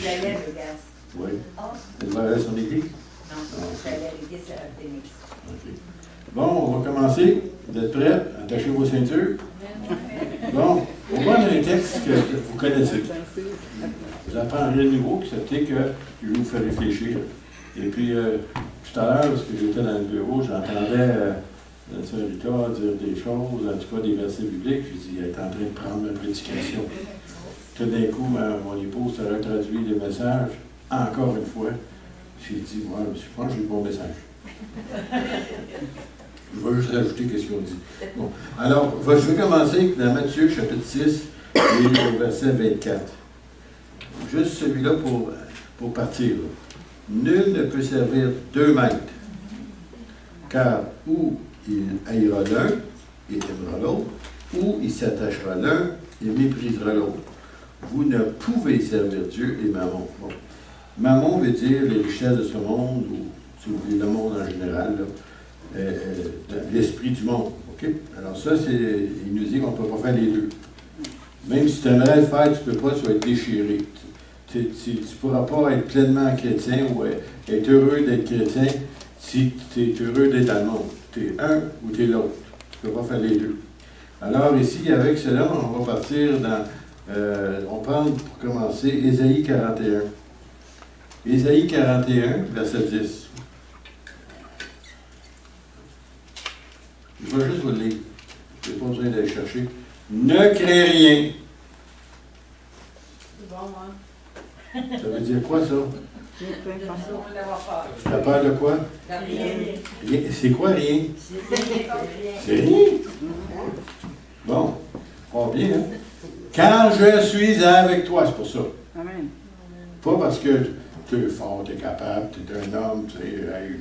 J'allais au gaz. Oui. Ah, Elle va aller à son église? non, j'allais à l'église à Phoenix. OK. Bon, on va commencer. Vous êtes prêts? Attachez vos ceintures. Bon, on va dans un texte que vous connaissez. Vous apprenez rien de nouveau, excepté que je vais vous faire réfléchir. Et puis, tout à l'heure, lorsque j'étais dans le bureau, j'entendais la sœur Rita dire des choses, en tout cas des versets bibliques. Je dis, elle est en train de prendre ma prédication. Tout d'un coup, mon épouse a traduit le message, encore une fois. J'ai dit, moi, je pense que j'ai le bon message. Je vais juste rajouter ce qu'ils ont dit. Bon. Alors, je vais commencer dans Matthieu, chapitre 6, et au verset 24. Juste celui-là pour partir. Là. Nul ne peut servir 2 maîtres, car ou il haïra l'un et aimera l'autre, ou il s'attachera l'un et méprisera l'autre. Vous ne pouvez servir Dieu et Mammon. Bon. Mammon veut dire les richesses de ce monde, ou si vous voulez, le monde en général, là, l'esprit du monde. Okay? Alors ça, il nous dit qu'on ne peut pas faire les deux. Même si tu aimerais le faire, tu ne peux pas, tu vas être déchiré. Tu ne pourras pas être pleinement chrétien ou être heureux d'être chrétien si tu es heureux d'être dans le monde. Tu es un ou tu es l'autre. Tu ne peux pas faire les deux. Alors ici, avec cela, on va partir dans... on prend pour commencer Ésaïe 41. Ésaïe 41, verset 10. Je vais juste vous le lire. Je n'ai pas besoin d'aller chercher. Ne crée rien. C'est bon, hein? Ça veut dire quoi, ça? Peur. T'as peur de quoi? Rien. C'est quoi rien? C'est rien. Bon, pas bien, hein? Quand je suis avec toi, c'est pour ça. Amen. Pas parce que tu es fort, tu es capable, tu es un homme, tu sais, hey,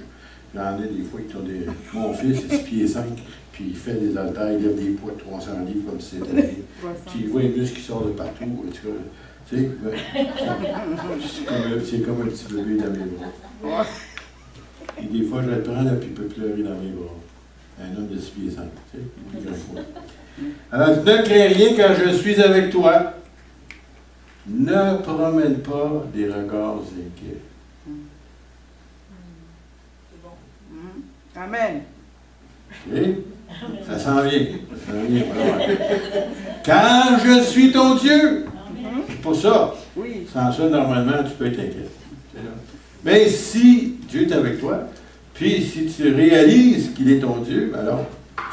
j'en ai des fois qui ont des... Mon fils, il est 6 pieds 5, puis il fait des haltères, il lève des poids de 300 livres comme si c'était rien. Puis il voit les muscles qui sortent de partout, en tout cas, tu sais, c'est comme un petit bébé dans mes bras. Et des fois, je le prends, là, puis il peut pleurer dans mes bras. Un homme de 6 pieds 5, tu sais, plus grand fois. Alors, ne crains rien quand je suis avec toi. Ne promène pas des regards inquiets. C'est bon. Amen. OK? Ça s'en vient. Ça s'en vient. Voilà. Quand je suis ton Dieu. C'est pour ça. Oui. Sans ça, normalement, tu peux être inquiet. Mais si Dieu est avec toi, puis si tu réalises qu'il est ton Dieu, alors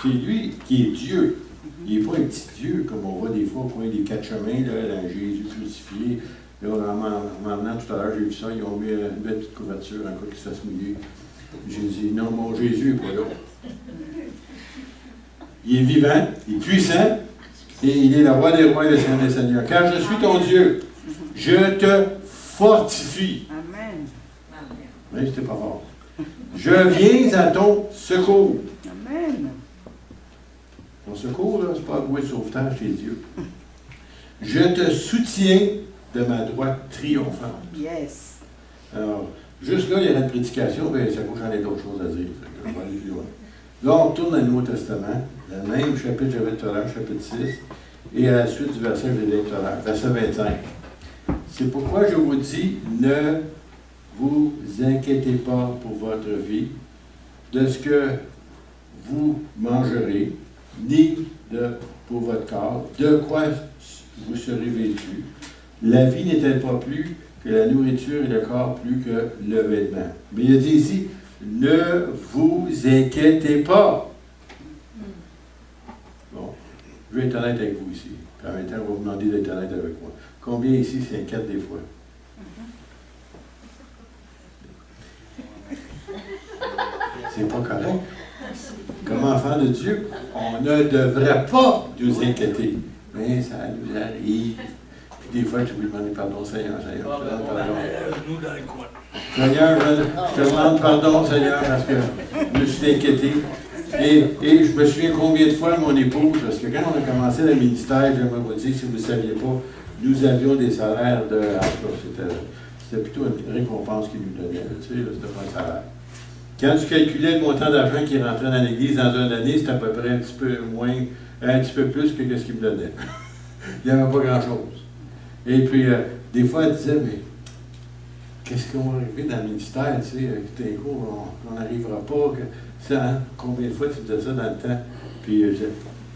c'est lui qui est Dieu. Il n'est pas un petit Dieu, comme on voit des fois au coin des 4 chemins, là, dans Jésus crucifié. Là, en m'emmenant tout à l'heure, j'ai vu ça, ils ont mis une belle petite couverture, en cas qu'il se fasse mouiller. J'ai dit, non, mon Jésus n'est pas là. Il est vivant, il est puissant, et il est le roi des rois et le Seigneur des seigneurs. Car je suis ton Dieu, je te fortifie. Amen. Même si tu n'es pas fort. Je viens à ton secours. Amen. Ton secours, là, c'est pas un bouée de sauvetage, c'est Dieu. Je te soutiens de ma droite triomphante. Yes. Alors, juste là, il y a la prédication, mais ça vaut j'en ai d'autres choses à dire. On va aller plus loin. Là, on retourne dans le Nouveau Testament, le même chapitre que j'avais tout à l'heure, chapitre 6, et à la suite du verset que j'ai dit tout à l'heure, verset 25. C'est pourquoi je vous dis, ne vous inquiétez pas pour votre vie, de ce que vous mangerez, ni pour votre corps, de quoi vous serez vêtus. La vie n'est-elle pas plus que la nourriture et le corps plus que le vêtement? Mais il a dit ici, ne vous inquiétez pas. Bon, je vais être honnête avec vous ici. Puis en même temps, on va vous demander d'être honnête avec moi. Combien ici s'inquiètent des fois? C'est pas correct. Comme enfant de Dieu, on ne devrait pas nous inquiéter. Mais ça nous arrive. Puis des fois, je lui demande pardon, Seigneur, Seigneur, je te demande pardon. Seigneur, je te demande pardon, Seigneur, parce que je me suis inquiété. Et je me souviens combien de fois mon épouse, parce que quand on a commencé le ministère, j'aimerais vous dire, si vous ne saviez pas, nous avions des salaires de... C'était plutôt une récompense qu'ils nous donnaient, tu sais, c'était pas un salaire. Quand tu calculais le montant d'argent qui rentrait dans l'Église dans une année, c'était à peu près un petit peu moins, un petit peu plus que ce qu'ils me donnaient. Il n'y avait pas grand-chose. Et puis, des fois, elle disait, mais qu'est-ce qu'on va arriver dans le ministère, tu sais, tout d'un coup, on n'arrivera pas, ça, hein, combien de fois tu faisais ça dans le temps? Puis, je disais,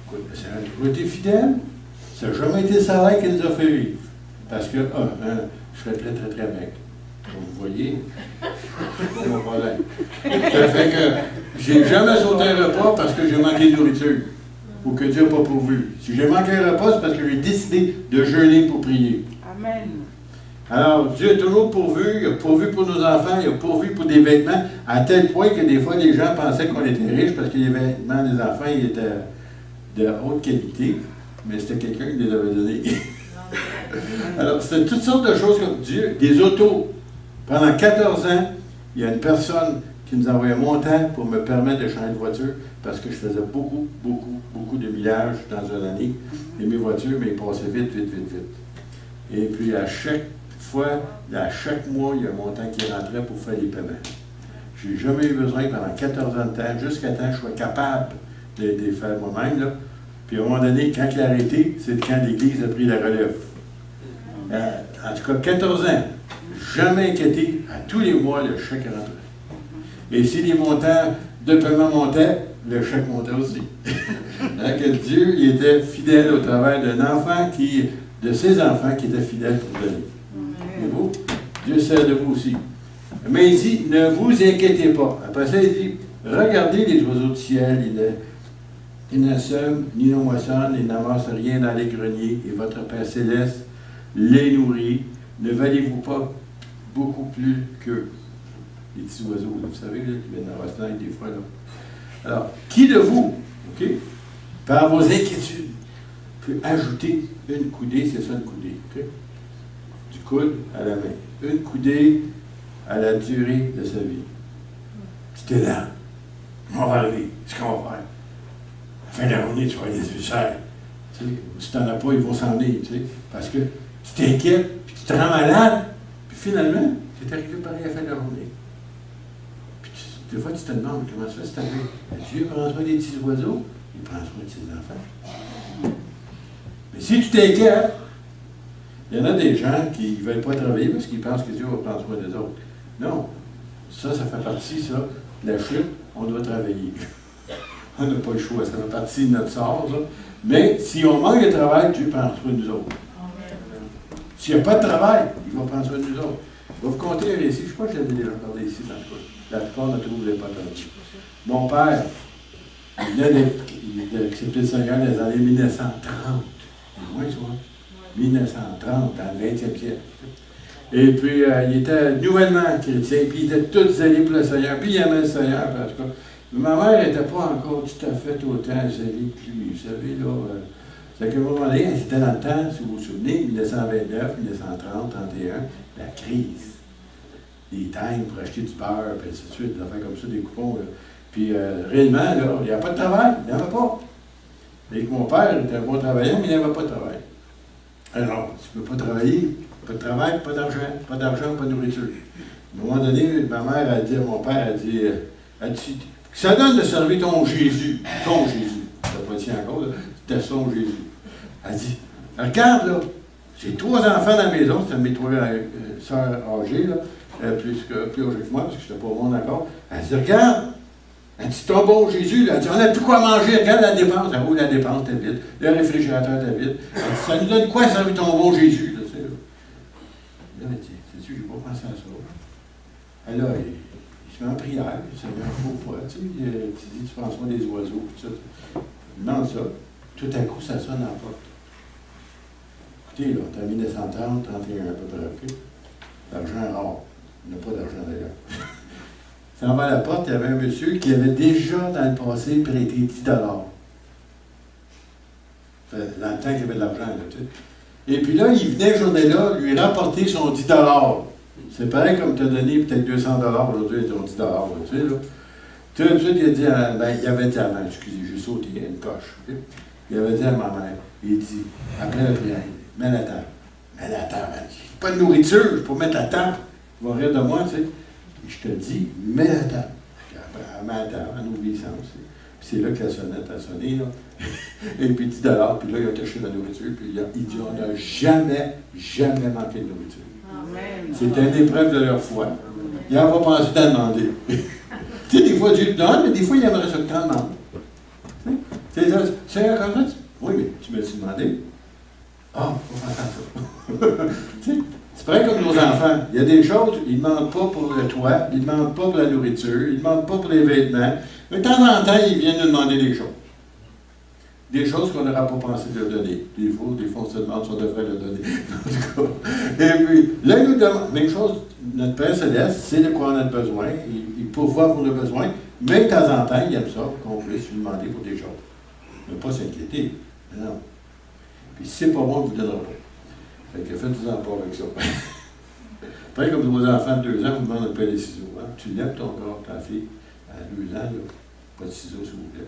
écoute, ça a toujours été fidèle, ça n'a jamais été le salaire qu'il nous a fait vivre. Parce que, je serais très, très, très maigre. Donc, vous voyez, c'est pas mon problème. Ça fait que j'ai jamais sauté un repas parce que j'ai manqué de nourriture. Ou que Dieu n'a pas pourvu. Si j'ai manqué un repas, c'est parce que j'ai décidé de jeûner pour prier. Amen. Alors, Dieu a toujours pourvu, il a pourvu pour nos enfants, il a pourvu pour des vêtements, à tel point que des fois, les gens pensaient qu'on était riches parce que les vêtements des enfants ils étaient de haute qualité, mais c'était quelqu'un qui les avait donnés. Alors, c'était toutes sortes de choses comme Dieu, des autos. Pendant 14 ans, il y a une personne qui nous envoyait un montant pour me permettre de changer de voiture parce que je faisais beaucoup, beaucoup, beaucoup de millages dans une année. Et mes voitures, mais ils passaient vite, vite, vite, vite. Et puis, à chaque mois, il y a un montant qui rentrait pour faire les paiements. Je n'ai jamais eu besoin pendant 14 ans de temps, jusqu'à temps que je sois capable de les faire moi-même. Là. Puis à un moment donné, quand il a arrêté, c'est quand l'Église a pris la relève. En tout cas, 14 ans, jamais inquiété, à tous les mois, le chèque rentrait. Et si les montants de paiement montaient, le chèque montait aussi. Que Dieu il était fidèle au travail de ses enfants qui étaient fidèles pour donner. Et vous, Dieu sert de vous aussi. Mais il dit, ne vous inquiétez pas. Après ça, il dit, regardez les oiseaux du ciel, ils ne sèment, ni ne moissonnent, ils n'amassent rien dans les greniers, et votre Père céleste les nourrit. Ne valez-vous pas beaucoup plus que les petits oiseaux, là, vous savez, là, qui viennent dans votre fenêtre des fois. Là. Alors, qui de vous, OK, par vos inquiétudes, peut ajouter une coudée, c'est ça une coudée, OK? Du coude à la main. Une coudée à la durée de sa vie. Petit élan. On va arriver. C'est ce qu'on va faire. À la fin de la journée, tu vas aller les ulcères. Tu sais, si tu n'en as pas, ils vont s'en venir. Tu sais, parce que tu t'inquiètes, puis tu te rends malade, puis finalement, tu es arrivé pareil à la fin de la journée. Puis des fois, tu te demandes comment ça se fait, c'est arrivé. Dieu prend soin des petits oiseaux, il prend soin de ses enfants. Mais si tu t'inquiètes, il y en a des gens qui ne veulent pas travailler parce qu'ils pensent que Dieu va prendre soin des autres. Non. Ça fait partie, ça, de la chute. On doit travailler. On n'a pas le choix. Ça fait partie de notre sort, ça. Mais si on manque de travail, Dieu prend soin de nous autres. S'il n'y a pas de travail, il va prendre soin de nous autres. Je vais vous conter un récit. Je ne sais pas si je l'avais déjà parlé ici, dans le cas. La plupart d'entre vous ne l'avez pas entendu. Mon père, il venait d'accepter le Seigneur dans les années 1930. C'est moins, ça. 1930, dans le 20e siècle. Et puis, il était nouvellement chrétien, puis ils étaient tous allés pour le Seigneur, puis il aimait le Seigneur, en tout cas. Ma mère n'était pas encore tout à fait autant zélée que lui, vous savez, là. C'est qu'à un moment donné, c'était dans le temps, si vous vous souvenez, 1929, 1930, 31, la crise. Des times pour acheter du beurre, puis ainsi de suite, des affaires comme ça, des coupons, là. Puis, réellement, là, il n'y avait pas de travail, il n'y en avait pas. Et que mon père était un bon travailleur, mais il n'y avait pas de travail. Alors, tu ne peux pas travailler, pas de travail, pas d'argent, pas de nourriture. À un moment donné, ma mère a dit à mon père, elle dit, ça donne de servir ton Jésus, ça pas tient encore, là, c'était son Jésus. Elle dit, regarde là, j'ai 3 enfants dans la maison, c'était mes 3 sœurs âgées, là, plus âgées que moi, parce que je n'étais pas au monde encore. Elle dit, regarde, elle dit, ton bon Jésus, là, elle dit, on n'a plus quoi manger, regarde la dépense. Elle roule la dépense, t'es vide. Le réfrigérateur, t'es vide. Elle dit, ça nous donne quoi servir ton bon Jésus, là, tu sais, là. Là, elle dit, sais-tu, je n'ai pas pensé à ça. Alors, il se met en prière, il se met en faux fois, tu sais, tu dis, tu prends soin des oiseaux, tout ça. Il demande ça. Tout à coup, ça sonne à la porte. Écoutez, là, t'as 1930, 31 à peu près, OK? L'argent rare. Il n'y a pas d'argent d'ailleurs. En bas à la porte, il y avait un monsieur qui avait déjà, dans le passé, prêté 10 $. Dans le temps qu'il y avait de l'argent, là, tu sais. Et puis là, il venait, journée-là, lui rapporter son 10 $. C'est pareil comme tu as donné peut-être 200 $ aujourd'hui, ton 10 $, là, tu sais, là. Tout de suite, il a dit, il avait dit avant, excusez, j'ai sauté une coche. Okay? Il avait dit à ma mère, il dit, après la prière, mets la table. Mets la table, elle dit, pas de nourriture, je peux mettre la table. Il va rire de moi, tu sais. Et je te dis, mets la table. Puis après, elle met la table, en obéissance. c'est là que la sonnette a sonné, là. Et puis 10 puis là, il a touché la nourriture, puis il dit, on n'a jamais, jamais manqué de nourriture. Amen. C'était une épreuve de leur foi. Ils n'ont pas pensé d'en demander. Tu sais, des fois, Dieu te donne, mais des fois, il aimerait ça que tu en demandes. Tu sais, Seigneur, comme ça, oui, mais tu m'as-tu demandé? Ah, faut faire ça. Tu sais, c'est pareil comme nos enfants. Il y a des choses, ils ne demandent pas pour le toit, ils ne demandent pas pour la nourriture, ils ne demandent pas pour les vêtements. Mais de temps en temps, ils viennent nous demander des choses. Des choses qu'on n'aura pas pensé de leur donner. Des fois, on se demande si on devrait leur donner. En tout cas. Et puis, là, il nous demande, même chose, notre Père Céleste, c'est de quoi on a besoin. Il pourvoit pour nos besoins, mais de temps en temps, il aime ça qu'on puisse lui demander pour des choses. Ne pas s'inquiéter. Non. Puis si c'est pas bon, il ne vous donnera pas. Fait que faites-en pas avec ça. Pareil comme vos enfants de 2 ans vous demandent un peu des ciseaux. Hein? Tu lèves ton corps, ta fille, à 2 ans, là, pas de ciseaux, s'il vous plaît.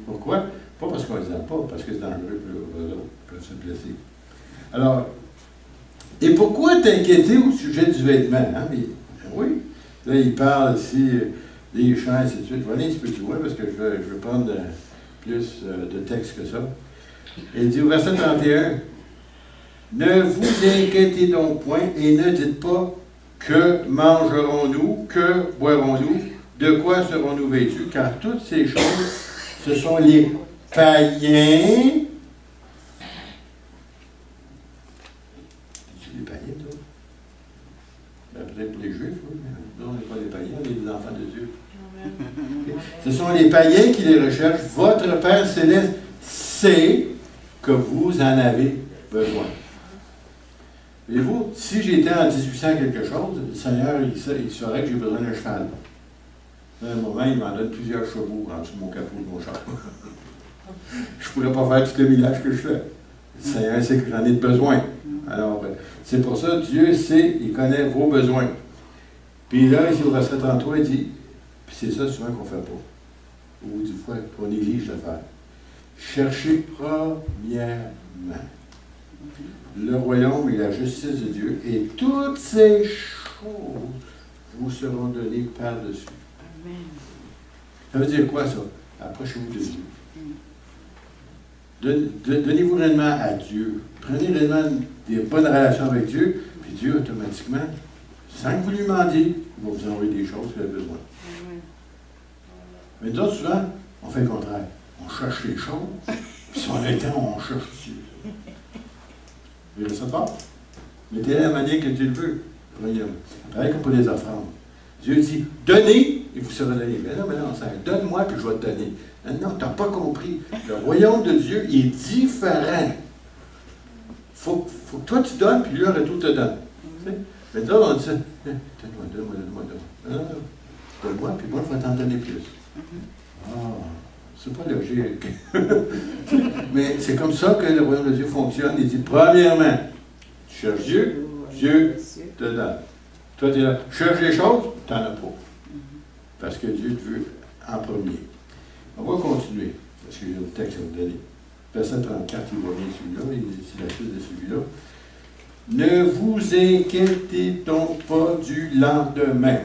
Pourquoi? Pas parce qu'on ne les aime pas, parce que c'est dangereux pour eux autres, ils peuvent se blesser. Alors, et pourquoi t'inquiéter au sujet du vêtement? Hein? Mais, oui, là, il parle ici des chants, et ainsi de suite. Je vais aller un petit peu plus loin parce que je veux prendre plus de texte que ça. Il dit au verset 31, ne vous inquiétez donc point et ne dites pas que mangerons-nous, que boirons-nous, de quoi serons-nous vêtus, car toutes ces choses, ce sont les païens. C'est les païens, ça? Ben, peut-être pour les Juifs, oui, mais non, on n'est pas les païens, on est des enfants de Dieu. Okay. Ce sont les païens qui les recherchent. Votre Père Céleste sait que vous en avez besoin. Voyez-vous, si j'étais en 1800 quelque chose, le Seigneur, il saurait que j'ai besoin d'un cheval. À un moment, il m'en donne plusieurs chevaux en dessous de mon capot de mon char. Je ne pourrais pas faire tout le village que je fais. Le Seigneur sait que j'en ai besoin. Alors, c'est pour ça, Dieu sait, il connaît vos besoins. Puis là, ici au verset 33, il dit, puis c'est ça souvent qu'on ne fait pas, ou du fois qu'on néglige de faire. Cherchez premièrement le royaume et la justice de Dieu, et toutes ces choses vous seront données par-dessus. Ça veut dire quoi, ça? Approchez-vous de Dieu. Donnez-vous réellement à Dieu. Prenez réellement des bonnes relations avec Dieu, puis Dieu, automatiquement, sans que vous lui demandiez, il va vous envoyer des choses qu'il a besoin. Mais d'autres, souvent, on fait le contraire. On cherche les choses, puis si on a le temps, on cherche Dieu. Vous verrez ça de part? Mettez-les à la manière que Dieu le veut. Pareil comme pour les offrandes. Dieu dit, donnez, et vous serez donné. Mais non, ça, donne-moi, puis je vais te donner. Non, tu n'as pas compris. Le royaume de Dieu est différent. Faut que toi tu donnes, puis lui, en retour, te donne. Mais là, on dit ça, donne-moi. Non, donne-moi, puis moi, je vais t'en donner plus. Ah, c'est pas logique. Mais c'est comme ça que le royaume de Dieu fonctionne. Il dit, premièrement, tu cherches Dieu, Dieu te donne. Toi, tu es là, cherche les choses, tu n'en as pas. Parce que Dieu te veut en premier. On va continuer, parce que j'ai le texte à vous donner. Verset 34, il va bien celui-là, c'est la suite de celui-là. Ne vous inquiétez donc pas du lendemain.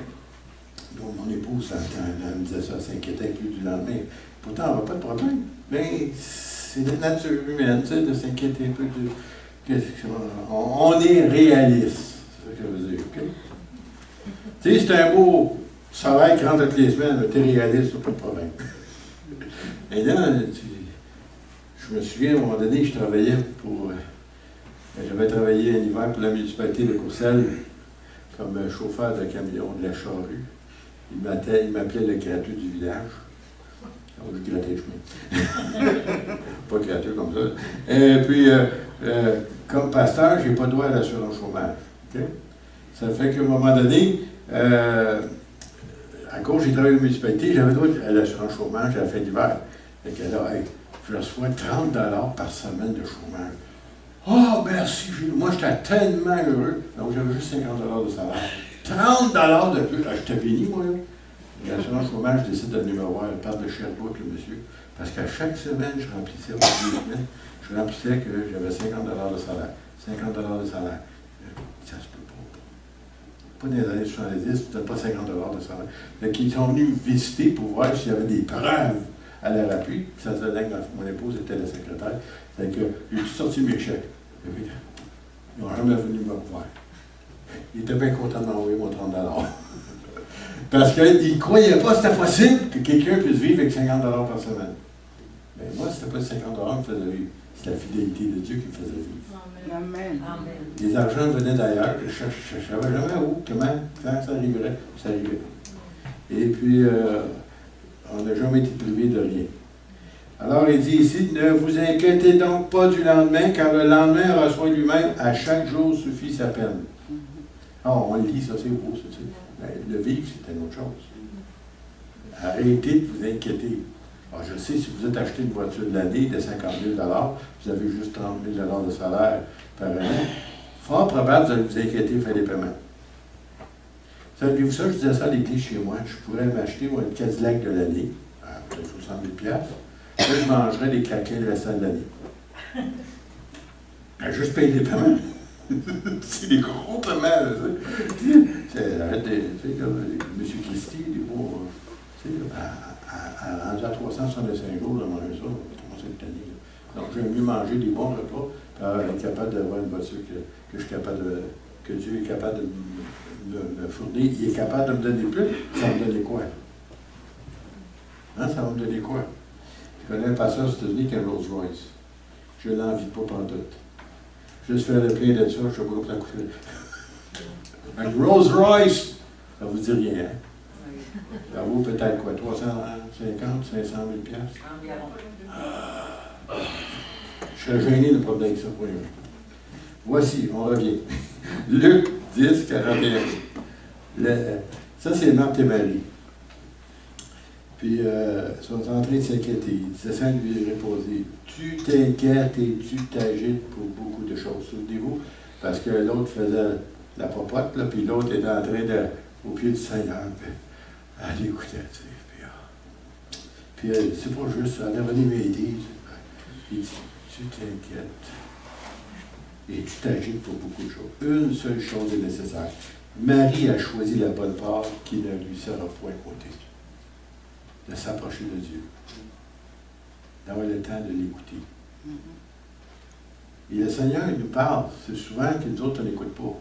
Donc, mon épouse, elle me disait ça, s'inquiétait plus du lendemain. Pourtant, on n'a pas de problème. Mais c'est la nature humaine, tu sais, de s'inquiéter un peu de. On est réaliste. C'est ça que je veux dire, OK? Tu sais, c'est un beau travail qui rentre toutes les semaines, mais tu es réaliste, pas de problème. Et là, je me souviens, à un moment donné, je travaillais pour. J'avais travaillé un hiver pour la municipalité de Courcelles comme chauffeur de camion de la charrue. Il m'appelait le gratteux du village. Alors, je grattais le chemin. Pas gratteux comme ça. Et puis, comme pasteur, je n'ai pas droit à l'assurance chômage. Okay? Ça fait qu'à un moment donné, à cause j'ai travaillé à la municipalité, j'avais droit à l'assurance chômage à la fin d'hiver. Fait que là, hey, je reçois 30 $ par semaine de chômage. Oh, merci, moi j'étais tellement heureux. Donc j'avais juste 50 $ de salaire. 30 $ de plus. J'étais béni, moi. L'assurance chômage, je décide de venir me voir, elle parle de Sherbrooke, le monsieur. Parce qu'à chaque semaine, je remplissais, ou 2 semaines, je remplissais que j'avais 50 $ de salaire. 50 $ de salaire. Ça se peut pas. Pas dans les années 70, tu n'as pas 50 $ de salaire. Donc, ils sont venus me visiter pour voir s'il y avait des preuves à leur appui. Puis ça se donnait que mon épouse était la secrétaire. Fait que j'ai tout sorti mes chèques. Et puis, ils n'ont jamais venu me revoir. Ils étaient bien contents de m'envoyer mon 30 Parce qu'ils ne croyaient pas que c'était possible que quelqu'un puisse vivre avec 50 par semaine. Mais moi, c'était pas 50 qui me faisait vivre. C'est la fidélité de Dieu qui me faisait vivre. Amen. Amen. Les argents venaient d'ailleurs, que je ne savais jamais où, comment, quand ça arriverait, ça arrivait. Et puis, on n'a jamais été privé de rien. Alors, il dit ici, ne vous inquiétez donc pas du lendemain, car le lendemain aura soin lui-même, à chaque jour suffit sa peine. Ah, on lit ça, c'est beau, ça, tu sais. Mais le vivre, c'est une autre chose. Arrêtez de vous inquiéter. Alors, je sais, si vous êtes acheté une voiture de l'année de 50 000 vous avez juste 30 000 de salaire par année, fort probable que vous allez vous inquiéter faire les paiements. Savez-vous ça? Je disais ça à l'église chez moi. Je pourrais m'acheter une Cadillac de l'année, à 60 000 Là, je mangerais des claquets le restant de l'année. Juste payer les paiements. C'est des gros paiements. Arrête de. Tu sais, comme M. Christie, des beaux. Tu sais, rendu à 365 jours, de manger ça, on va commencer cette année. Donc, j'aime mieux manger des bons repas, être capable d'avoir une voiture que je suis capable de. Que Dieu est capable de me fournir. Il est capable de me donner plus. Ça va me donner quoi? Hein, ça va me donner quoi? Je connais un pasteur aux États-Unis qui a un Rolls Royce. Je ne l'envie pas pantoute. Juste faire le plein de ça, je ne sais pas comment ça coûterait. Un Rolls Royce, ça ne vous dit rien, hein? Ça vaut peut-être quoi? 350, 500 000 Environ. Je serais gêné de ne pas me donner ça pour lui. Voici, on revient. Luc 10, 41. Ça, c'est Marthe et Marie. Puis, ils sont en train de s'inquiéter. Ils essaient de lui répondre. Tu t'inquiètes et tu t'agites pour beaucoup de choses. Souvenez-vous, parce que l'autre faisait la popote, là, puis l'autre était en train de, au pied du Seigneur. Puis, elle écoutait, tu sais. Puis c'est pas juste, elle est venue m'aider. Puis, tu t'inquiètes et tu t'agites pour beaucoup de choses. Une seule chose est nécessaire. Marie a choisi la bonne part qui ne lui sera point côté. De s'approcher de Dieu. D'avoir le temps de l'écouter. Et le Seigneur, il nous parle. C'est souvent que nous autres, on n'écoute pas.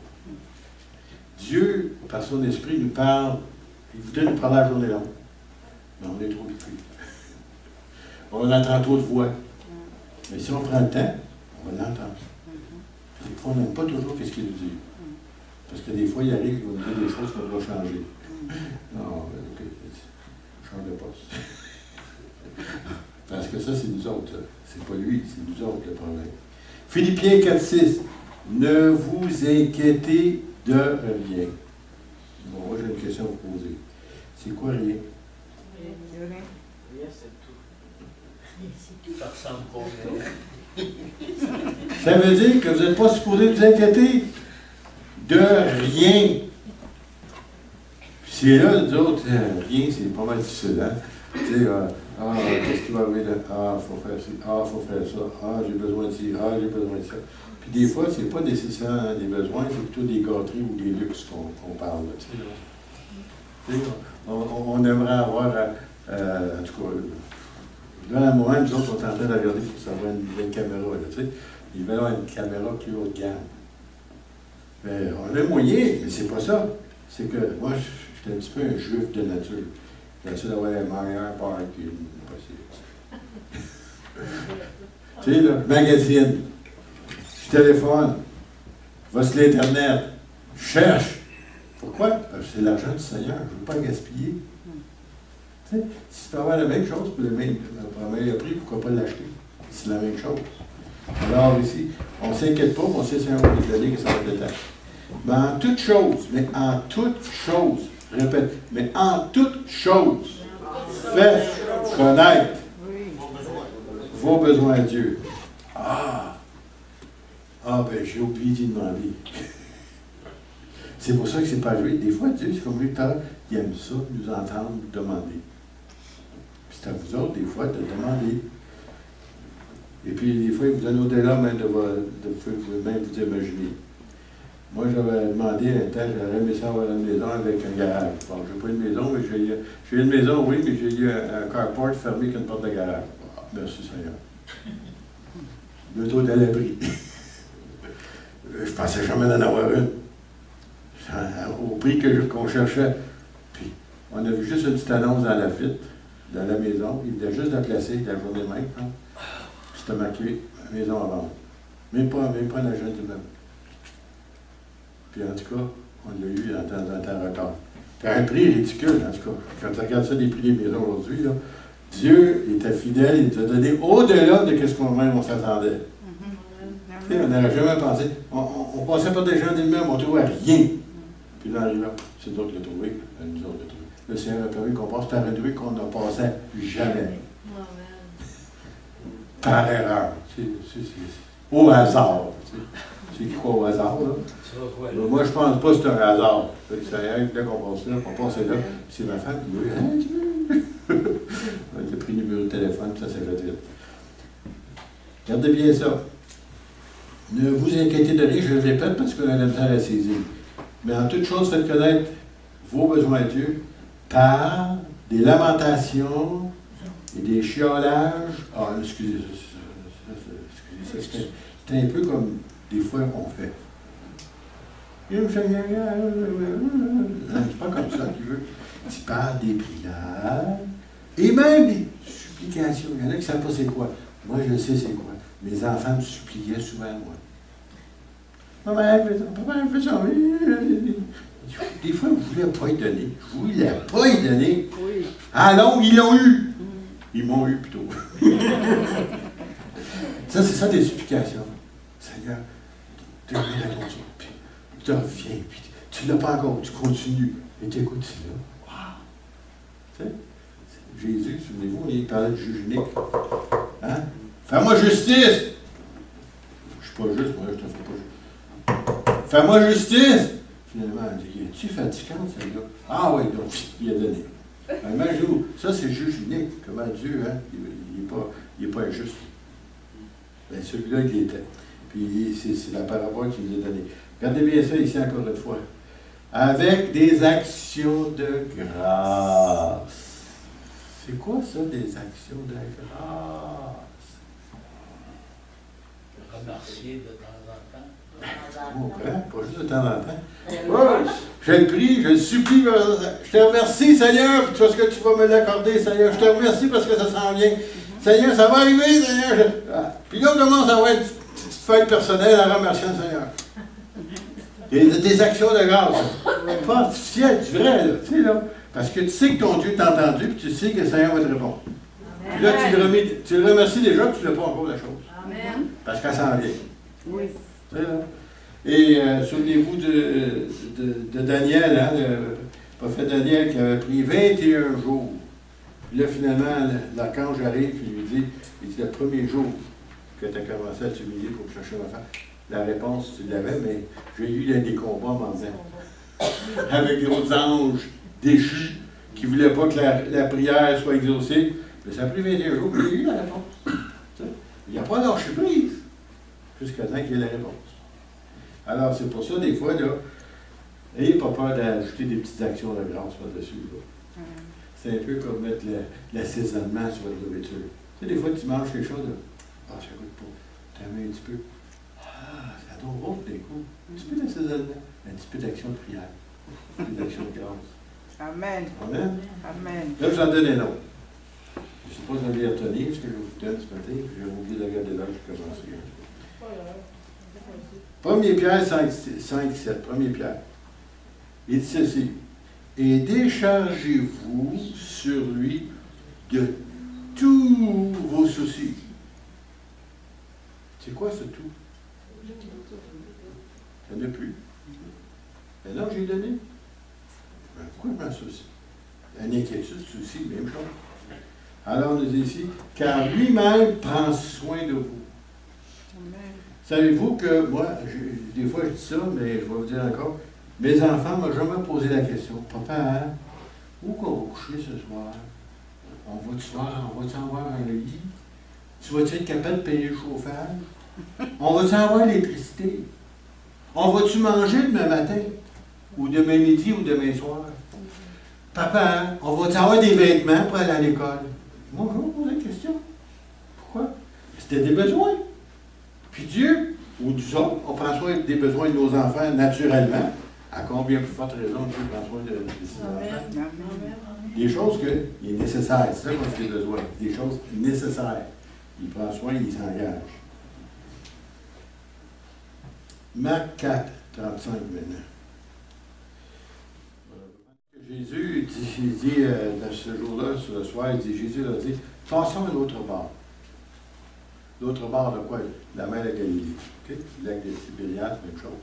Dieu, par son esprit, nous parle. Il voudrait nous parler la journée longue. Mais on est trop habitués. On entend trop de voix. Mais si on prend le temps, on va l'entendre. Des fois, on n'aime pas toujours ce qu'il nous dit. Parce que des fois, il arrive qu'il va nous dire des choses qu'on doit changer. Non, change de poste. Parce que ça, c'est nous autres. C'est pas lui, c'est nous autres le problème. Philippiens 4,6. Ne vous inquiétez de rien. Bon, moi, j'ai une question à vous poser. C'est quoi rien? Rien, c'est tout. Ça ressemble pas. Ça veut dire que vous n'êtes pas supposé vous inquiéter de rien. Puis c'est là, nous autres, rien, c'est pas mal difficile, hein? Tu sais, qu'est-ce qui va arriver là? Ah, il faut faire ci, ah, il faut faire ça, ah, j'ai besoin de ci, ah, j'ai besoin de ça. Puis des fois, c'est pas nécessairement des besoins, c'est plutôt des gâteries ou des luxes qu'on parle, tu sais. On aimerait avoir, en tout cas, là, à un moment, nous autres, on est en train de regarder pour savoir une caméra, là, tu sais. Ils veulent avoir une caméra plus haut de gamme. Mais on a moyen, mais c'est pas ça. C'est que moi, j'étais un petit peu un juif de nature. J'essaie d'avoir un meilleur party possible. Tu sais, là, magazine, je téléphone, je vais sur l'Internet, je cherche. Pourquoi? Parce que c'est l'argent du Seigneur, je ne veux pas le gaspiller. Tu sais, si tu peux avoir la même chose pour le meilleur prix, pourquoi pas l'acheter? C'est la même chose. Alors ici, on ne s'inquiète pas, on sait que Seigneur va nous donner que ça va être le temps. Mais en toute chose, répète, mais en toute chose, faites connaître vos besoins à Dieu. Ah, ben j'ai oublié d'y demander. C'est pour ça que c'est pas arrivé. Des fois, Dieu, c'est comme lui tout à l'heure, il aime ça, nous entendre, nous demander. Puis c'est à vous autres, des fois, de demander. Et puis, des fois, il vous donne au-delà même de vous-même vous imaginer. Moi, j'avais demandé un temps, j'aurais aimé ça avoir une maison avec un garage. Bon, j'ai pas une maison, mais j'ai une maison, oui, mais j'ai eu un carport fermé avec une porte de garage. Ah, merci Seigneur. L'auto est à l'abri. Je pensais jamais d'en avoir une. Au prix qu'on cherchait. Puis, on a vu juste une petite annonce dans la fuite, dans la maison. Il venait juste de la placer la journée même. Hein. Puis c'était marqué maison à vendre. Même pas un agent du même. Puis en tout cas, on l'a eu dans un temps record. Puis à un prix ridicule, en tout cas. Quand tu regardes ça des prix des maisons aujourd'hui, là, Dieu était fidèle, il nous a donné au-delà de ce qu'on même on s'attendait. Tu sais, on n'aurait jamais pensé. On passait par des gens d'eux-mêmes, on ne trouvait rien. Puis là, arrivant, c'est d'autres qui l'ont trouvé, nous autres l'ont trouvé. Le Seigneur a permis qu'on passe par un truc qu'on ne passait jamais. Par erreur. C'est au hasard. C'est qui croit au hasard, là? Mais moi, je pense pas que c'est un hasard. Le Seigneur, dès qu'on passe là, on passe là, puis c'est ma femme qui dit, hein, tu veux? Elle a pris le numéro de téléphone, puis ça s'est fait vite. Regardez bien ça. Ne vous inquiétez de rien, je le répète parce qu'on a la misère à saisir. Mais en toute chose, faites connaître vos besoins à Dieu par des lamentations et des chiolages. Ah, excusez, c'est un peu comme des fois on fait. C'est pas comme ça qu'il veut. Tu parles des prières et même des supplications. Il y en a qui ne savent pas c'est quoi. Moi, je sais c'est quoi. Mes enfants me suppliaient souvent, moi. Maman, fais ça. Des fois, je ne voulais pas y donner. Je ne voulais pas y donner. Oui. Alors, ils l'ont eu. Ils m'ont eu plutôt. Ça, c'est ça des supplications. Seigneur, tu reviens à ton Dieu. Puis tu reviens. Puis tu ne l'as pas encore. Tu continues. Et tu écoutes ça. Wow. Tu sais, Jésus, souvenez-vous, il parlait de juge unique. Hein? Fais-moi justice! Je ne suis pas juste, moi, je te fais pas justice. Fais-moi justice! Finalement, elle dit, es-tu fatigante, celle-là? Ah oui, donc, il a donné. Imagine-vous, ça c'est juge unique. Comment Dieu, hein? Il n'est pas injuste. Bien, celui-là, il était. Puis c'est la parabole qu'il nous a donnée. Regardez bien ça ici encore une fois. Avec des actions de grâce. C'est quoi ça, des actions de grâce? Remercier de temps en temps. Pas juste de temps en temps. Ouais, je le prie, je le supplie. Je te remercie, Seigneur, parce que tu vas me l'accorder, Seigneur. Je te remercie parce que ça s'en vient. Seigneur, ça va arriver, Seigneur. Puis là, on commence à avoir une petite fête personnelle en remerciant le Seigneur. Des actions de grâce. Pas artificielles, du vrai, là. Tu sais, là. Parce que tu sais que ton Dieu t'a entendu, puis tu sais que le Seigneur va te répondre. Puis là, tu le remercies déjà, puis tu ne l'as pas encore la chose. Amen. Parce qu'elle s'en vient. Oui. Tu sais, là. Et souvenez-vous de Daniel, hein, le prophète Daniel qui avait pris 21 jours. Puis là, finalement, l'archange arrive et lui dit, le premier jour que tu as commencé à t'humilier pour chercher ma femme, la réponse, tu l'avais, mais j'ai eu des combats en disant, avec d'autres anges déchus qui ne voulaient pas que la prière soit exaucée. Mais ça a pris 21 jours, puis il y a eu la réponse. Il n'y a pas lâché prise jusqu'à temps qu'il y ait la réponse. Alors, c'est pour ça, des fois, là, n'ayez pas peur d'ajouter des petites actions de grâce par-dessus. C'est un peu comme mettre l'assaisonnement sur la nourriture. Tu sais, des fois, tu manges quelque chose, là, ah, ça goûte pas. Tu as mis un petit peu. Ah, ça donne bon d'un coup. Un petit peu d'assaisonnement, un petit peu d'action de prière, un petit peu d'action de grâce. Amen. Amen? Amen. Là, je vous en donne un autre. Je ne sais pas si vous allez retenir ce que je vous donne ce matin, puis je vais vous oublier de regarder là, je commence. 1 Pierre 5,7. 1 Pierre. Il dit ceci. Et déchargez-vous sur lui de tous vos soucis. C'est quoi ce tout? Il n'y en a plus. Mais non, j'ai donné. Ben, pourquoi je m'en soucie? Une inquiétude, souci, même chose. Alors, on nous dit ici, car lui-même prend soin de vous. Amen. Savez-vous que moi, des fois je dis ça, mais je vais vous dire encore, mes enfants ne m'ont jamais posé la question, papa, hein, où qu'on va coucher ce soir? On va-tu avoir un lit? Tu vas-tu être capable de payer le chauffage? On va-tu avoir l'électricité? On va-tu manger demain matin? Ou demain midi ou demain soir? Papa, on va-tu avoir des vêtements pour aller à l'école? Moi, je me pose la question. Pourquoi? C'était des besoins. Puis Dieu, ou nous autres, on prend soin des besoins de nos enfants naturellement. À combien plus forte raison Dieu prend soin de ses enfants? Amen. Des choses qui est nécessaire. C'est ça qu'on a des besoins. Des choses nécessaires. Il prend soin, il s'engage. Marc 4, 35 maintenant. Jésus dit dans ce jour-là, sur le soir, Jésus a dit, passons à l'autre bord. L'autre bord de quoi? La mer de Galilée. Okay? Le lac de Tibériade, même chose.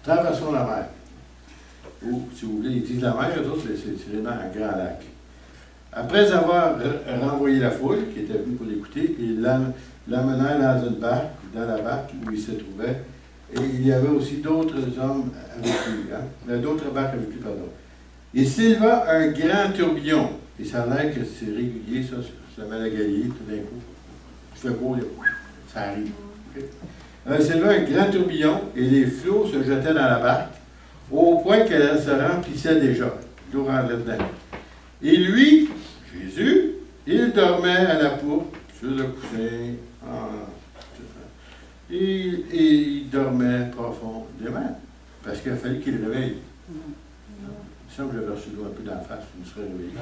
Traversons la mer. Ou, si vous voulez, ils disent la mer, eux autres, c'est vraiment un grand lac. Après avoir renvoyé la foule, qui était venue pour l'écouter, ils l'amenèrent dans une barque, dans la barque où il se trouvait. Et il y avait aussi d'autres hommes avec lui, hein? D'autres barques avec lui, pardon. Il s'éleva un grand tourbillon. Et ça a l'air que c'est régulier, ça met la Galilée, tout d'un coup. Je fais beau, ça arrive. Okay? Alors, il s'éleva un grand tourbillon et les flots se jetaient dans la barque, au point qu'elle se remplissait déjà. L'eau rentrait dedans. Et lui, Jésus, il dormait à la poupe, sur le coussin, et il dormait profondément, parce qu'il a fallu qu'il le réveille. Il semble que j'avais reçu l'eau un peu dans la face, il me serait réveillé.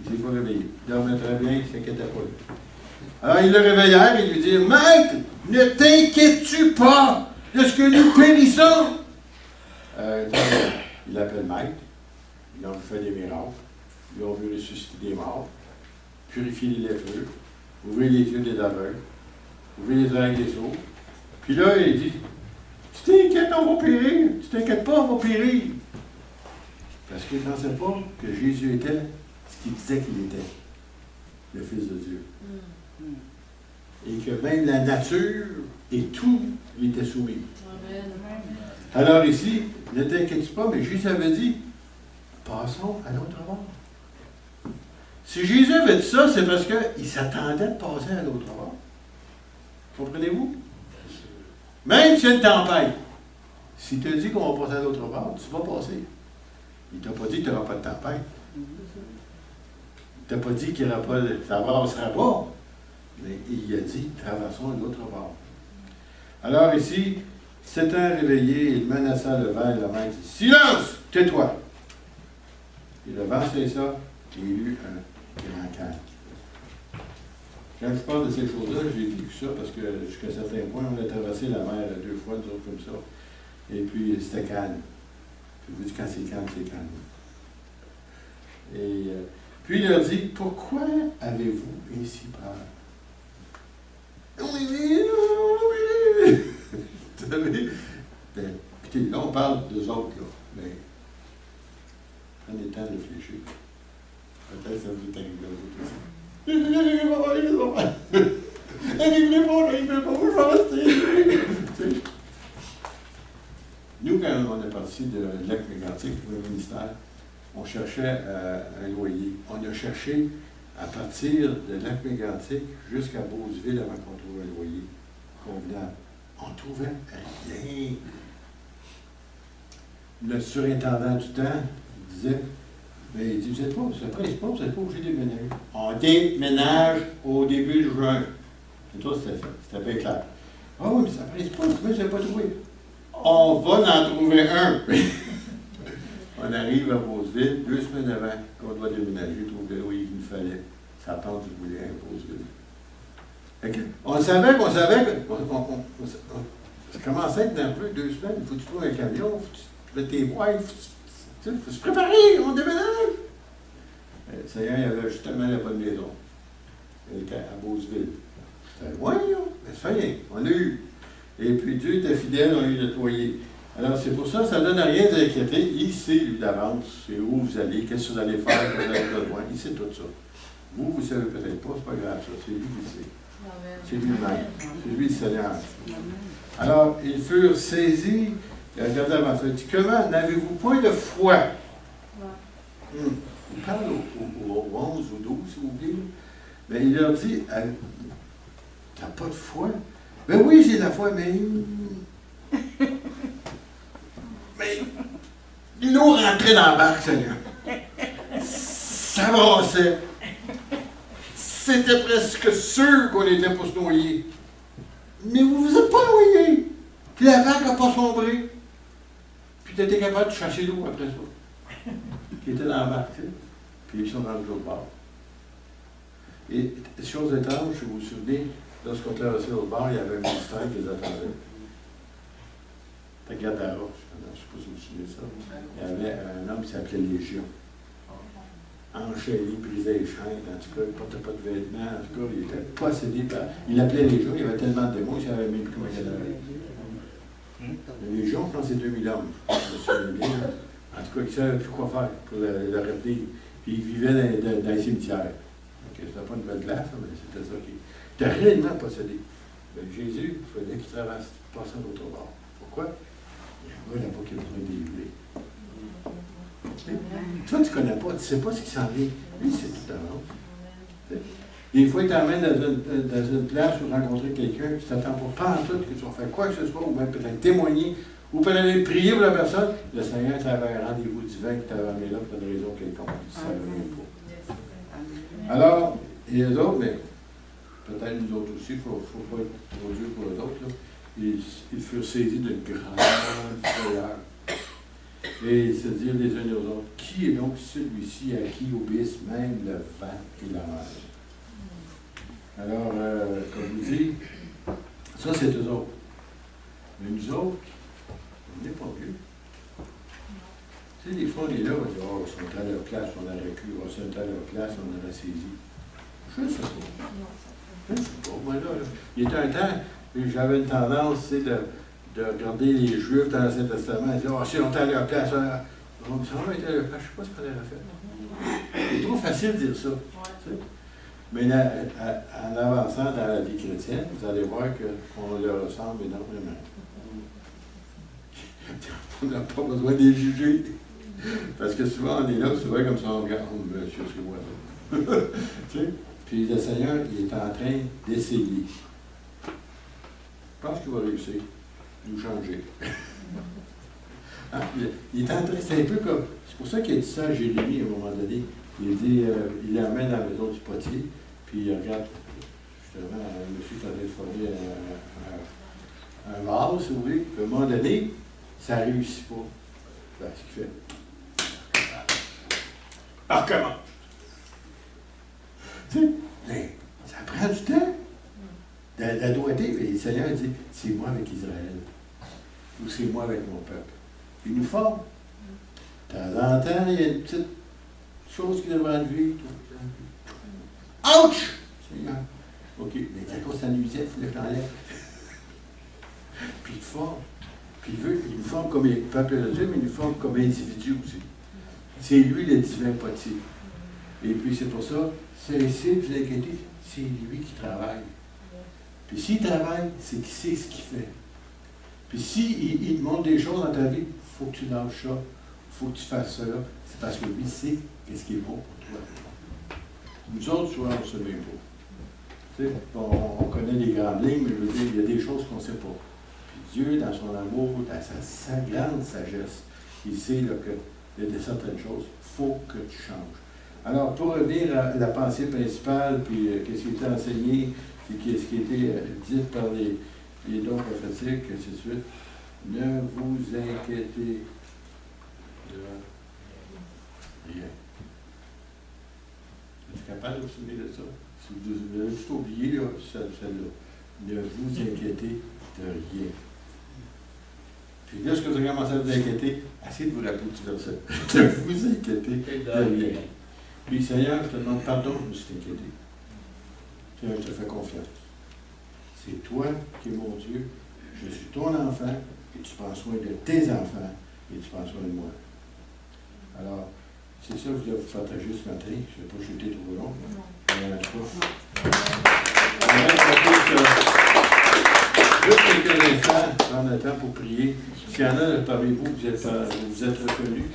Il ne s'est pas réveillé. Il dormait très bien, il ne s'inquiétait pas. Alors, il le réveillèrent et lui dit, Maître, ne t'inquiètes-tu pas de ce que nous périssons? Il l'appelle Maître. Ils ont fait des miracles. Ils ont vu ressusciter des morts, purifier les lépreux, ouvrir les yeux des aveugles, ouvrir les oreilles des sourds. Puis là, il dit, tu t'inquiètes, on va périr. Tu t'inquiètes pas, on va périr. Parce qu'il ne pensait pas que Jésus était ce qu'il disait qu'il était, le Fils de Dieu. Et que même la nature et tout lui était soumis. Amen. Alors ici, ne t'inquiète pas, mais Jésus avait dit, passons à l'autre bord. Si Jésus avait dit ça, c'est parce qu'il s'attendait de passer à l'autre bord. Comprenez-vous? Même s'il y a une tempête, s'il te dit qu'on va passer à l'autre bord, tu vas passer. Il ne t'a pas dit que tu n'auras pas de tempête. Il ne t'a pas dit qu'il n'y aura pas de... Ça ne passera pas. Mais il a dit, traversons à l'autre bord. Alors ici, s'étant réveillé, il menaça le vent et la mer dit, silence, tais-toi. Et le vent cessa, et il eut un grand calme. Quand je parle de ces choses-là, j'ai vécu ça parce que jusqu'à certains points, on a traversé la mer 2 fois, nous autres, comme ça. Et puis, c'était calme. Puis, vous dites, quand c'est calme, c'est calme. Et puis, il leur dit, pourquoi avez-vous ainsi peur? Vous savez, ben, écoutez, là, on parle d'eux autres, là. Mais, prenez le temps de réfléchir. Peut-être que ça vous est arrivé à vous aussi. Nous, quand on est parti de Lac-Mégantic pour le ministère, on cherchait un loyer. On a cherché à partir de Lac-Mégantic jusqu'à Beauceville avant qu'on trouve un loyer convenable. On ne trouvait rien. Le surintendant du temps disait, mais il dit, vous n'êtes pas obligé de déménager. On déménage au début de juin. C'est tout, c'était bien clair. Ah oui, mais ça ne presse pas, mais je n'ai pas trouvé. On va en trouver un. On arrive à Beauceville, 2 semaines avant qu'on doit déménager, trouver où il nous fallait. Ça tente du boulet à Beauceville. On savait qu'on ça commençait à être nerveux, 2 semaines. Il faut que tu trouves un camion, il faut que tu mettes tes boîtes, il faut se préparer, on déménage. Ça y est, il y avait justement la bonne maison. Elle était à Beauceville. C'était loin, là. Mais ça y est, on a eu. Et puis Dieu était fidèle, on a eu nettoyé. Alors c'est pour ça, ça ne donne rien d'inquiéter. Il sait, lui, d'avance, c'est où vous allez, qu'est-ce que vous allez faire, que vous avez besoin. Il sait tout ça. Vous ne savez peut-être pas, c'est pas grave ça. C'est lui qui le sait. C'est lui-même. C'est lui le Seigneur. Alors, ils furent saisis. Regardez avant ça. Il dit, comment n'avez-vous point de foi? Il parle au 11 ou 12, si vous voulez. Mais il leur dit, tu n'as pas de foi? Ben oui, j'ai de la foi, mais L'eau rentrait dans la barque, Seigneur. Ça brassait. C'était presque sûr qu'on était pour se noyer. Mais vous ne vous êtes pas noyé. Puis la barque n'a pas sombré. Puis tu étais capable de chercher l'eau après ça. Qui était dans la barque, tu sais. Puis ils sont dans l'autre bord. Et chose étrange, si vous vous souvenez, lorsqu'on traversait l'autre bord, il y avait un ministère qui les attendait. C'était Gadara, je ne sais pas si vous vous souvenez de ça. Il y avait un homme qui s'appelait Légion. Enchaîné, brisait les chaînes, en tout cas, il ne portait pas de vêtements, en tout cas, il était possédé par. Il appelait Légion, il y avait tellement de démons, il savait même plus comment il y en avait. Légion, je pense que c'est 2000 hommes. Je me souviens bien. En tout cas, il ne savait plus quoi faire pour le retenir. Puis il vivait dans les cimetières. C'était pas une belle glace, mais c'était ça qui était réellement possédé. Mais Jésus, il fallait qu'il traverse, passer à l'autre bord. Pourquoi? Il y a un gars là-bas qui a besoin de délivrer. Toi, tu ne connais pas, tu ne sais pas ce qui s'en vient. Lui, c'est tout à l'heure. Des fois, il t'emmène dans une place où rencontrer quelqu'un, tu t'attends pas en tout que tu vas faire quoi que ce soit, ou même peut-être témoigner, ou peut-être aller prier pour la personne. Le Seigneur t'avait un rendez-vous divin qui t'avait amené là pour une raison quelconque. Tu ne savais même pas. Alors, et les autres, mais peut-être nous autres aussi, il ne faut pas être trop dur pour les autres, là. Ils furent saisis d'une grande frayeur. Et se dire les uns aux autres, qui est donc celui-ci à qui obéissent même le vent et la mer? Alors, comme je vous dis, ça c'est eux autres. Mais nous autres, on n'est pas vieux. Tu sais, des fois on est là, on dit, oh, ils sont à leur place, on aurait pu, on sont à leur place, on aurait saisi. Je ne sais pas. Je ne sais pas. Moi, là, il y a un temps, j'avais une tendance, tu sais, de regarder les Juifs dans l'Ancien Testament et de dire, oh, si on était à leur place, on était à leur place, je ne sais pas ce qu'on aurait fait. C'est trop facile de dire ça. Tu sais. Mais en avançant dans la vie chrétienne, vous allez voir qu'on leur ressemble énormément. On n'a pas besoin de les juger. Parce que souvent, on est là, souvent comme ça, on regarde, oh, monsieur, c'est moi ça. Tu sais? Puis le Seigneur, il est en train d'essayer. Je pense qu'il va réussir. Nous changer. Il est en train, c'est un peu comme, c'est pour ça qu'il a dit ça à Jérémie à un moment donné. Il dit, il l'amène à la maison du potier, puis il regarde, justement, un monsieur qui avait formé un vase, si vous voulez, puis à un moment donné, ça ne réussit pas. Ben, ce qu'il fait. Ah, comment? Tu sais, mais ça prend du temps. La doigté, et le Seigneur dit, c'est moi avec Israël. Ou c'est moi avec mon peuple. Il nous forme. De temps en temps, il y a une petite chose qui devrait enlever. Ouch! Seigneur. OK, mais à cause de la nuisette, il faut que je l'enlève. Puis il te forme. Puis il nous forme comme peuple de Dieu, mais il nous forme comme individu aussi. C'est lui le divin potier. Et puis c'est pour ça, cessez de vous inquiéter, c'est lui qui travaille. Puis s'il travaille, c'est qu'il sait ce qu'il fait. Puis s'il te montre des choses dans ta vie, il faut que tu lâches ça, il faut que tu fasses ça. C'est parce que lui sait ce qui est bon pour toi. Nous autres, souvent, on ne se met pas. Tu sais, on connaît les grandes lignes, mais je veux dire, il y a des choses qu'on ne sait pas. Puis Dieu, dans son amour, dans sa grande sagesse, il sait là, qu'il y a certaines choses, il faut que tu changes. Alors, pour revenir à la pensée principale, puis qu'est-ce qui était enseigné, puis qu'est-ce qui était dit par les dons prophétiques, ainsi de suite, ne vous inquiétez de rien. Êtes-vous capable de vous souvenir de ça? Si vous avez juste oublié là, celle-là. Ne vous inquiétez de rien. Puis là, ce que vous avez commencé à vous inquiéter, essayez de vous rappeler du verset. Ne vous inquiétez de rien. Puis Seigneur, je te demande pardon, je me suis inquiété. Seigneur, je te fais confiance. C'est toi qui es mon Dieu. Je suis ton enfant et tu prends soin de tes enfants et tu prends soin de moi. Alors, c'est ça que je voulais vous partager ce matin. Je ne vais pas jeter trop long. Juste quelques instants, prendre le temps pour prier. S'il y en a parmi vous, vous êtes reconnus.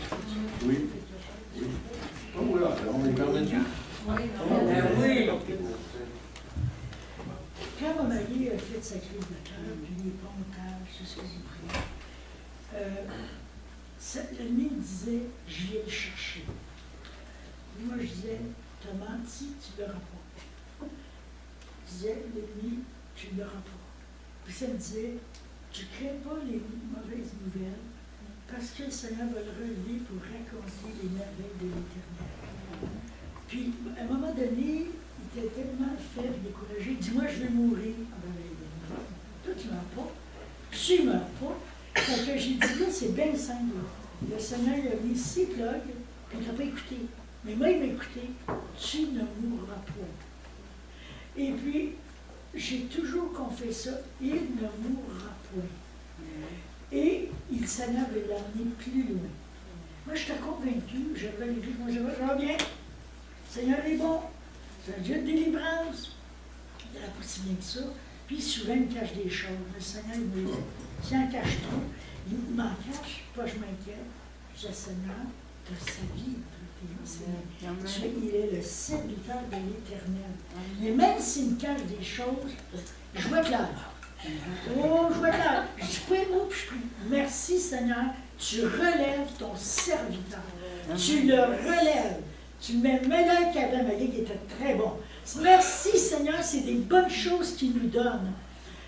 Oui. Oui. Oh oui, on est permis. Oui. Quand mon mari a fait sa crise de cœur, puis les pontages, c'est ce que j'ai pris, L'ennemi me disait, je viens le chercher. Moi, je disais, t'as menti, tu ne l'auras pas. Je disais, l'ennemi, tu ne l'auras pas. Puis ça me disait, tu ne crées pas les mauvaises nouvelles, parce que le Seigneur va le relever pour raconter les merveilles de l'Éternel. Puis, à un moment donné, il était tellement faible, découragé, il dit, moi, je vais mourir. Ah ben, toi, tu ne meurs pas. Tu ne meurs pas. Fait que j'ai dit, là, c'est bien simple. Le Seigneur il a mis 6 plugs, puis il n'a pas écouté. Mais moi, il m'a écouté. Tu ne mourras pas. Et puis, j'ai toujours confessé ça. Il ne mourra point. Et le Seigneur veut l'amener plus loin. Moi, j'étais convaincu, j'avais l'église, moi, je vais bien. Le Seigneur est bon. C'est un Dieu de délivrance. Il n'a pas si bien que ça. Puis souvent, il me cache des choses. Le Seigneur, il me dit, s'il en cache trop, il m'en cache, pas je m'inquiète. Je dis, Seigneur, de sa vie, il est le serviteur de l'Éternel. Mais même s'il me cache des choses, je vois clair. Oh, je vois clair. Je dis pas un mot, puis je prie. Merci Seigneur, tu relèves ton serviteur. Tu le relèves. Tu mets meilleur qu'avant, ma ligue était très bon. Merci Seigneur, c'est des bonnes choses qu'il nous donne.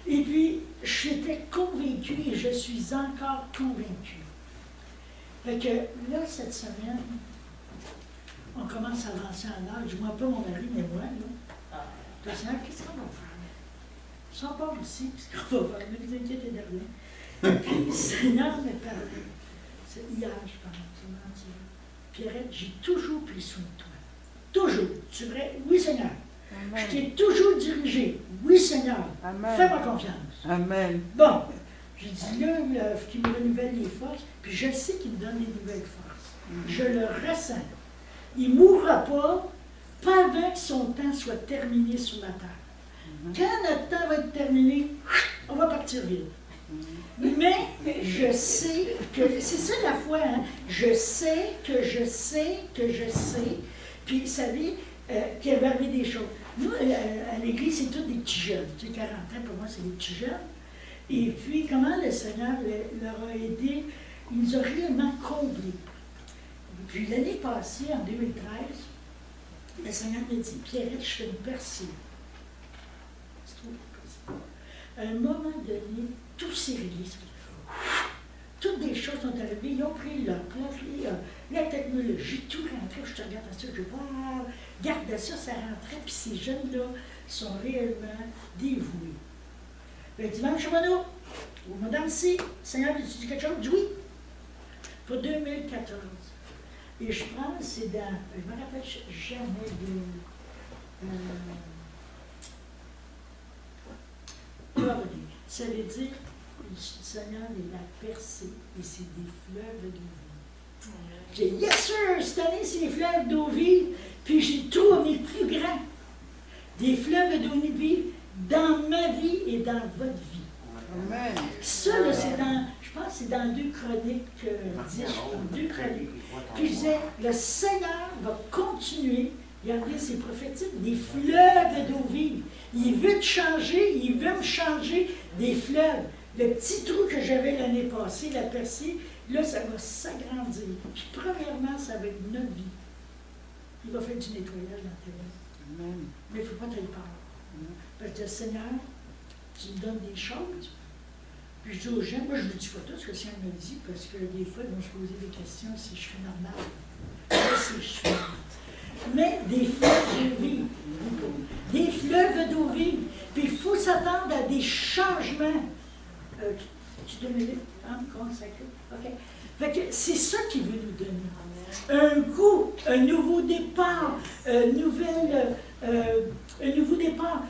Et puis, j'étais convaincue et je suis encore convaincue. Fait que là, cette semaine, on commence à avancer en âge. Moi, pas mon mari, mais moi, là. Le Seigneur, qu'est-ce qu'on va faire? Sans pas aussi, qu'est-ce qu'on va faire? Ne vous inquiétez de rien. Puis, le Seigneur m'a parlé. C'est hier, je pense, c'est mentir. Pierrette, j'ai toujours pris soin de toi. Toujours. Tu es vrai? Oui, Seigneur. Amen. Je t'ai toujours dirigé. Oui, Seigneur. Amen. Fais-moi confiance. Amen. Bon, j'ai dit là, qu'il me renouvelle les forces, puis je sais qu'il me donne des nouvelles forces. Je le ressens. Il ne mourra pas avant que son temps soit terminé sur la terre. Quand notre temps va être terminé, on va partir vite. Mais je sais que, c'est ça la foi, hein? Je sais que je sais que je sais. Puis, vous savez, qu'il va arriver des choses. Nous, à l'église, c'est tous des petits jeunes. Tu sais, 40 ans, pour moi, c'est des petits jeunes. Et puis, comment le Seigneur leur a aidé, il nous a réellement comblés. Puis, l'année passée, en 2013, le Seigneur m'a dit, Pierrette, je fais une percée. C'est trop possible. À un moment donné, tout s'est réglé. Toutes des choses sont arrivées, ils ont pris leur place, la technologie, tout rentrait. Je te regarde à ça, je dis, wow, garde ça, ça rentrait, puis ces jeunes-là sont réellement dévoués. Le dimanche, Charbonneau, ou Madame C, Seigneur, tu dis quelque chose? Je dis oui. Pour 2014. Et je pense, c'est dans, je ne me rappelle jamais de. Ça veut dire, le Seigneur est la percée et c'est des fleuves d'eau vive. J'ai dit, yes sir, cette année c'est des fleuves d'eau vive, puis j'ai tourné plus grand. Des fleuves d'eau vive dans ma vie et dans votre vie. Amen. Ça, là, c'est dans, je pense que c'est dans 2 Chroniques 10, 2 Chroniques. Puis je disais, le Seigneur va continuer, regardez, c'est prophétique, des fleuves d'eau vive. Il veut te changer, il veut me changer des fleuves. Le petit trou que j'avais l'année passée, la percée, là, ça va s'agrandir. Puis premièrement, ça va être notre vie. Il va faire du nettoyage dans ta vie. Amen. Mais il ne faut pas te le peur. Parce que Seigneur, tu me donnes des choses. Puis je dis aux gens, moi je ne dis pas tout ce que le Seigneur me dit, parce que des fois, ils vont se poser des questions si je suis normale. Là, si je suis normale. Mais des fleuves d'eau vive. Des fleuves d'eau vive. Puis il faut s'attendre à des changements. Tu donnes les consacré. OK. Fait que c'est ça qu'il veut nous donner. Un goût, un nouveau départ, un nouveau départ,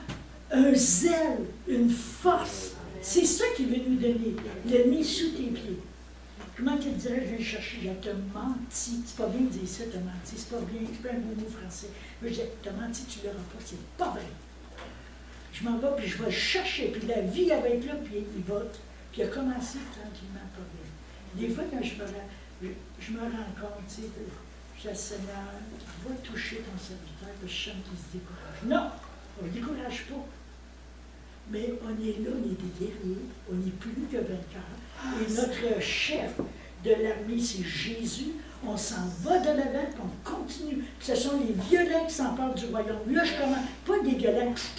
un zèle, une force. C'est ça qu'il veut nous donner. L'ennemi sous tes pieds. Comment tu dirais, je vais le chercher, il te menti. C'est pas bien de dire ça, te menti. C'est pas bien, c'est pas un beau mot français. Moi, je dis, te menti, tu ne l'auras pas, c'est pas vrai. Je m'en vais, puis je vais le chercher, puis la vie, elle va être là, puis il va. Puis il a commencé tranquillement, pas bien. Des fois, quand je me rends compte, tu sais, je dis, Seigneur, va toucher ton serviteur, que je sens qu'il se décourage. Non, on ne se décourage pas. Mais on est là, on est des guerriers, on est plus que vainqueurs. Et notre chef de l'armée, c'est Jésus. On s'en va de l'avant, puis on continue. Puis ce sont les violents qui s'emparent du royaume. Là, je commence, pas dégueulasse.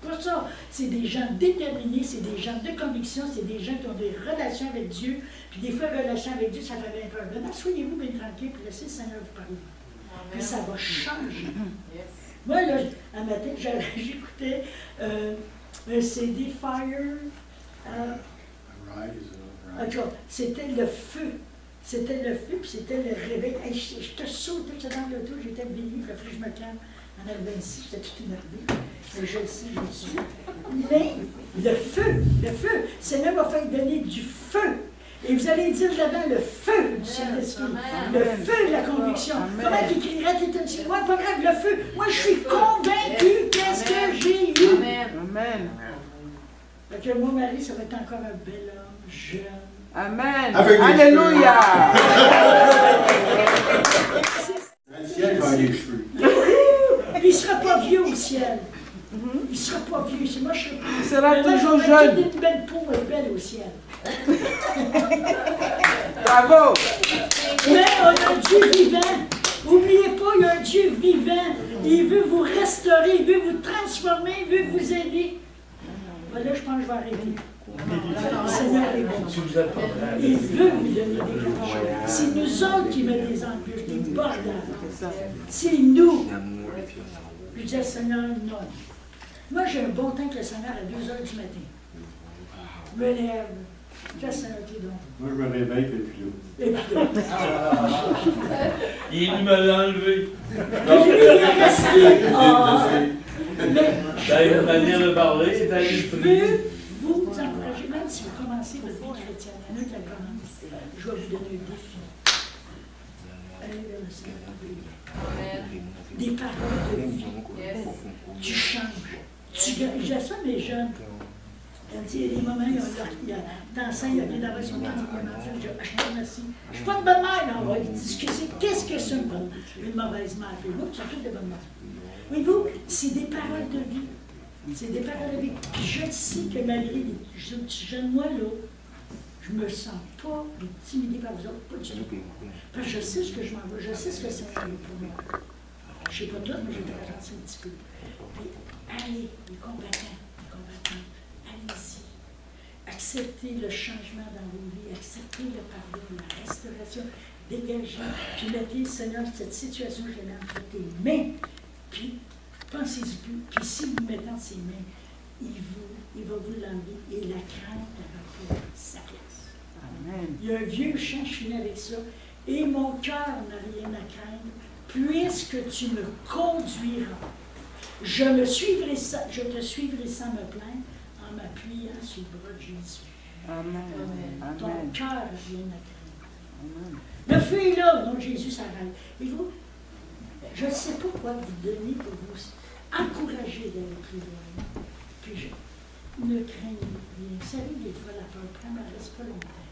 Pas ça. C'est des gens déterminés, c'est des gens de conviction, c'est des gens qui ont des relations avec Dieu. Puis des fois, relations avec Dieu, ça fait bien peur. Maintenant, soyez-vous bien tranquille, puis laissez le Seigneur vous parler. Puis ça va changer. Moi, là, un matin, j'écoutais un CD Fire. C'était le feu. C'était le feu, puis c'était le réveil. Hey, j'étais sauté dans l'auto, j'étais béni, puis après je me calme. En arrivant ici, j'étais tout énervé. Mais je le sais, je le suis. Mais le feu, le Seigneur va faire donner du feu. Et vous allez dire là-bas le feu du Saint-Esprit, le feu de la conviction. Amen. Comment il crierait, tu te dis, ouais, pas grave, le feu. Moi, je suis convaincu, qu'est-ce que j'ai eu. Amen. Fait que mon mari, ça va être encore un bel homme, jeune. Amen. Avec des Alléluia. Dans le ciel, il va avoir les cheveux. Puis il ne sera pas vieux au ciel. Il ne sera pas vieux. C'est moi, je serai Il sera Moi, toujours j'aurais jeune. toute une belle peau et belle au ciel. Bravo. Mais on a un Dieu vivant. N'oubliez pas, il y a un Dieu vivant. Il veut vous restaurer, il veut vous transformer, il veut vous aider. Ben là, je pense que je vais arrêter. Le Seigneur est bon. Si vous êtes pas prêts. Il veut vous donner des cadeaux. C'est nous autres qui mettons des embûches, des bordages. C'est ça. C'est nous. Je disais, Seigneur, non. Moi, j'ai un bon temps avec le Seigneur à 2 heures du matin. Je me lève. Je dis, Seigneur, t'es donc. Moi, je me réveille, et puis là. Et puis là, Il est venu me l'enlever. lui, il est resté. Ah. Mais D'ailleurs, une manière de parler, c'est à je l'esprit. veux vous encourager, même si vous commencez votre vie chrétienne, il y en a qui la commencent, je vais vous donner un défi. Allez vers le Seigneur. Des paroles de vie. Tu changes. J'ai ça, mes jeunes. Quand il y a des moments, t'enseignes, il y a bien d'avoir son temps, je te remercie. Je ne suis pas de bonne mère, là, on va discuter. Qu'est-ce que c'est une mauvaise mère? Puis l'autre, sont toutes de bonnes mères. Voyez-vous, c'est des paroles de vie. C'est des paroles de vie. Puis je sais que malgré les petits jeunes, moi, là, je ne me sens pas intimidée par vous autres, pas du tout. Parce que je sais ce que je m'en vais, je sais ce que c'est pour moi. Je ne sais pas tout, mais je vais te raconter un petit peu. Puis, allez, les combattants, allez-y. Acceptez le changement dans vos vies, acceptez le pardon, la restauration, dégagez, puis mettez, Seigneur, cette situation, je l'ai entre tes mains. Puis, pensez-y plus. Puis, si vous mettez dans ses mains, il va vous l'enlever et la crainte n'aura pas sa place. Amen. Il y a un vieux chant, je finis avec ça. Et mon cœur n'a rien à craindre, puisque tu me conduiras. Je te suivrai sans me plaindre, en m'appuyant sur le bras de Jésus. Amen. Ton Amen. cœur n'a rien à craindre. Amen. Le feu est là, donc Jésus s'arrête. Et vous, je ne sais pas quoi vous donner pour vous encourager d'aller plus loin. Puis ne craignez rien. Vous savez, des fois, la peur prend, mais elle ne reste pas longtemps.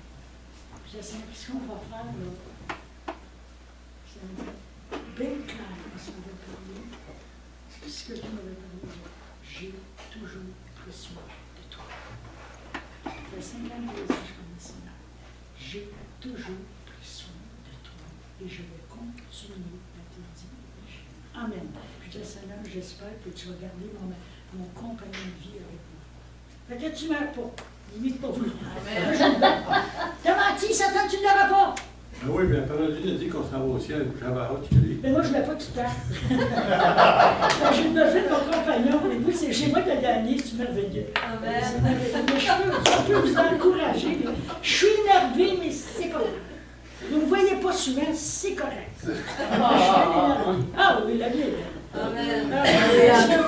Je sais ce qu'on va faire, là. C'est bien clair ce qu'on va parler. C'est ce que tu m'avais parlé. J'ai toujours pris soin de toi. Ça fait 5 ans que je connais ça. J'ai toujours pris soin de toi. Et je vais continuer à te diriger. Amen. Puis je dis, Seigneur, j'espère que tu vas garder mon compagnon de vie avec moi. Fait que tu ne meurs pas. Limite pas vouloir. T'as menti, Satan, tu ne l'auras pas. Ah oui, mais la parole de Dieu a dit qu'on s'en va au ciel. J'avais hâte qu'il y ait. Mais moi, je ne voulais pas que tu partes. J'ai besoin de mon compagnon. Et vous, c'est chez moi que tu as gagné, c'est merveilleux. Mais je peux vous encourager. Je suis énervée, mais c'est correct. Vous ne me voyez pas souvent, c'est correct. Je suis énervée. Ah oui, la vie est belle. Amen.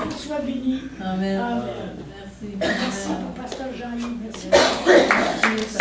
Que tu sois béni. Amen. Amen. Merci. Merci pour Pasteur Jean-Yves. Merci. Merci.